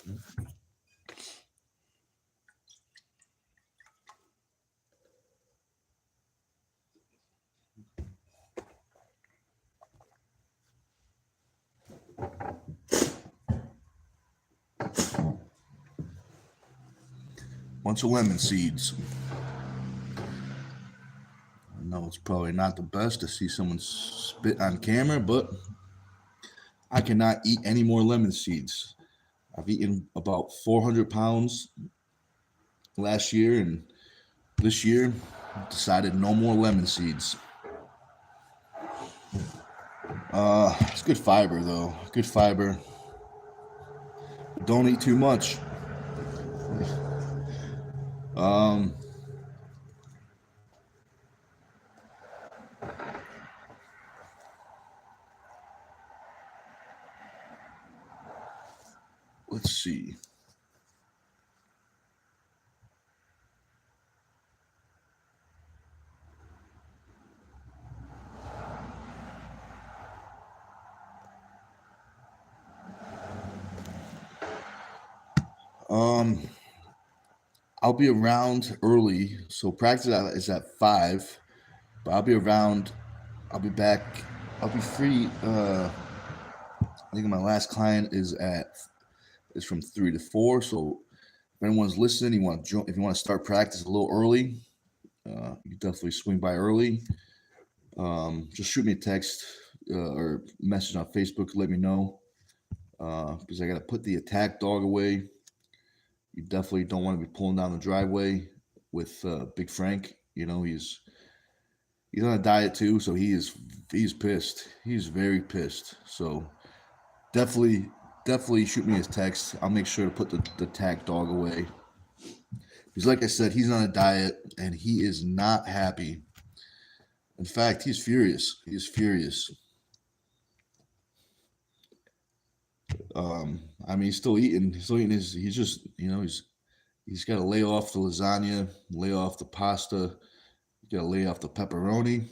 Bunch of lemon seeds. I know it's probably not the best to see someone spit on camera, but I cannot eat any more lemon seeds. I've eaten about 400 pounds last year, and this year decided no more lemon seeds. It's good fiber though. Good fiber. Don't eat too much. Let's see. I'll be around early, so practice is at 5, but I'll be around. I'll be back. I'll be free. I think my last client is from 3 to 4. So if anyone's listening, if you want to start practice a little early, you can definitely swing by early. Just shoot me a text or message on Facebook. Let me know because I got to put the attack dog away. You definitely don't want to be pulling down the driveway with Big Frank. He's on a diet too, so he's pissed. He's very pissed. So definitely shoot me his text. I'll make sure to put the attack dog away. Because like I said, he's on a diet and he is not happy. In fact, he's furious. He's furious. He's still eating. He's just, he's got to lay off the lasagna, lay off the pasta, got to lay off the pepperoni,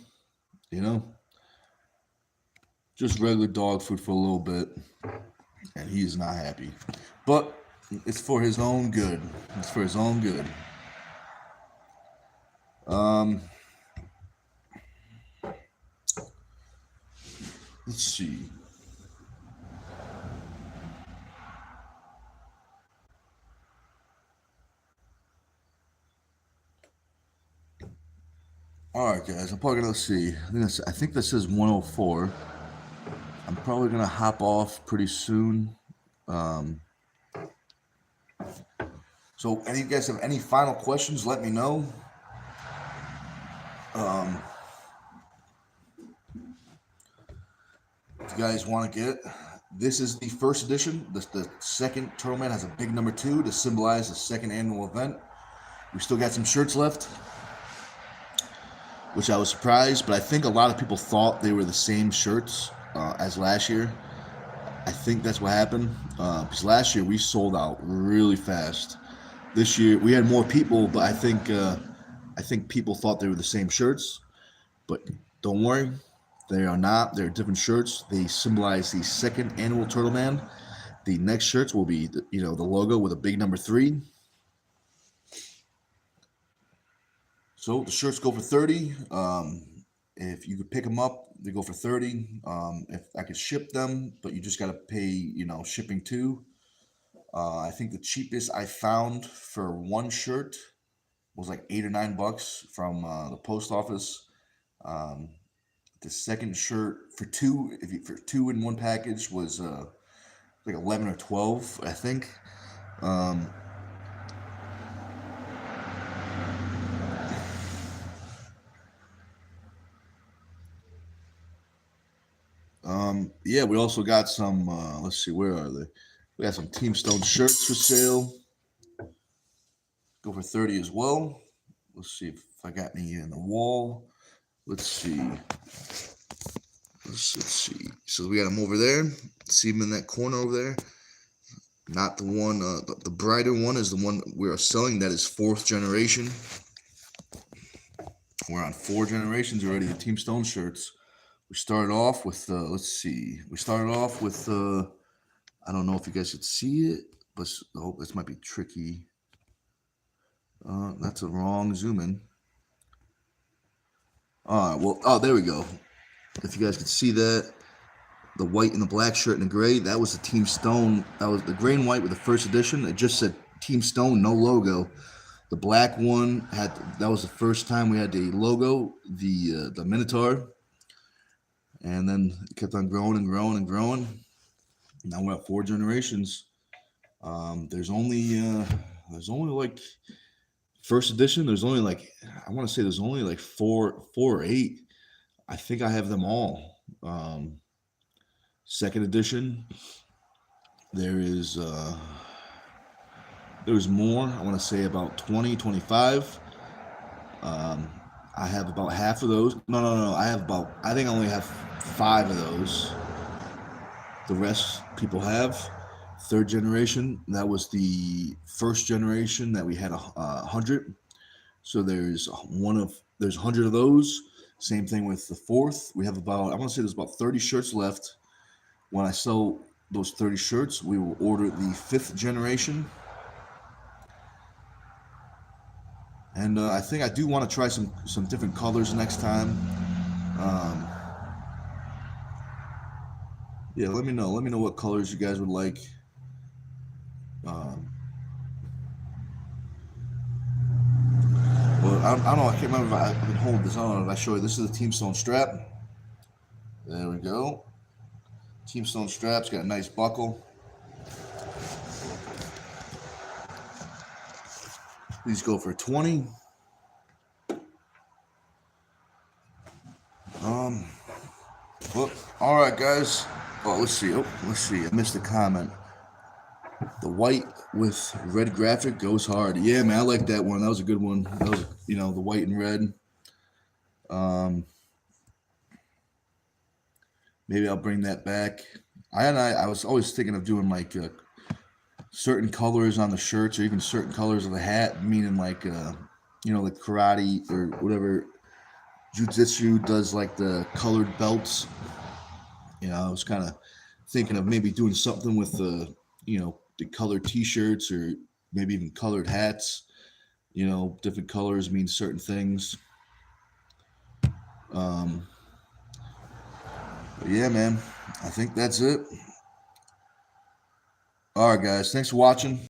just regular dog food for a little bit. And he's not happy. But it's for his own good. It's for his own good. Let's see. All right, guys. I'm probably gonna see. I think that says 104. I'm probably gonna hop off pretty soon. So, any of you guys have any final questions? Let me know. If you guys want to get, this is the first edition. The second Turtle Man has a big number 2 to symbolize the second annual event. We still got some shirts left, which I was surprised, but I think a lot of people thought they were the same shirts as last year. I think that's what happened because last year we sold out really fast. This year we had more people, but I think people thought they were the same shirts. But don't worry, they are not. They're different shirts. They symbolize the second annual Turtle Man. The next shirts will be, the logo with a big number 3. So the shirts go for 30. If you could pick them up, they go for 30. If I could ship them, but you just got to pay, shipping too. I think the cheapest I found for one shirt was like $8 or $9 from the post office. The second shirt for for two in one package was like 11 or 12, I think. Yeah, we also got some, let's see, where are they? We got some Team Stone shirts for sale. Go for 30 as well. Let's see if I got any in the wall. Let's see. Let's see. So we got them over there. See them in that corner over there. Not the one, the brighter one is the one we are selling. That is 4th generation. We're on 4 generations already, the Team Stone shirts. We started off with, let's see. We started off with, I don't know if you guys could see it, but this might be tricky. That's a wrong zoom in. All right, well, oh, there we go. If you guys could see that, the white and the black shirt and the gray, that was the Team Stone. That was the gray and white with the first edition. It just said Team Stone, no logo. The black one that was the first time we had the logo, the Minotaur. And then it kept on growing and growing and growing. Now we're at 4 generations. There's only like first edition. There's only like, I want to say there's only like 4 or 8. I think I have them all. Second edition, there's more. I want to say about 20, 25. I have about half of those. No. I think I only have 5 of those. The rest people have. Third generation, that was the first generation that we had 100. So there's 100 of those. Same thing with the 4th. We have about, I want to say there's about 30 shirts left. When I sell those 30 shirts, we will order the 5th generation. And I think I do want to try some different colors next time. Yeah, let me know. Let me know what colors you guys would like. Well, I don't know. I can't remember if I can hold this on. If I show you, this is the Team Stone strap. There we go. Team Stone strap's got a nice buckle. These go for 20. Well, all right, guys. Oh, let's see. I missed a comment. The white with red graphic goes hard. Yeah, man, I like that one. That was a good one. That was, the white and red. Maybe I'll bring that back. I was always thinking of doing like certain colors on the shirts or even certain colors of the hat, meaning like like karate or whatever. Jiu-Jitsu does like the colored belts. I was kind of thinking of maybe doing something with the colored t-shirts or maybe even colored hats. Different colors mean certain things. But yeah, man, I think that's it. All right, guys, thanks for watching.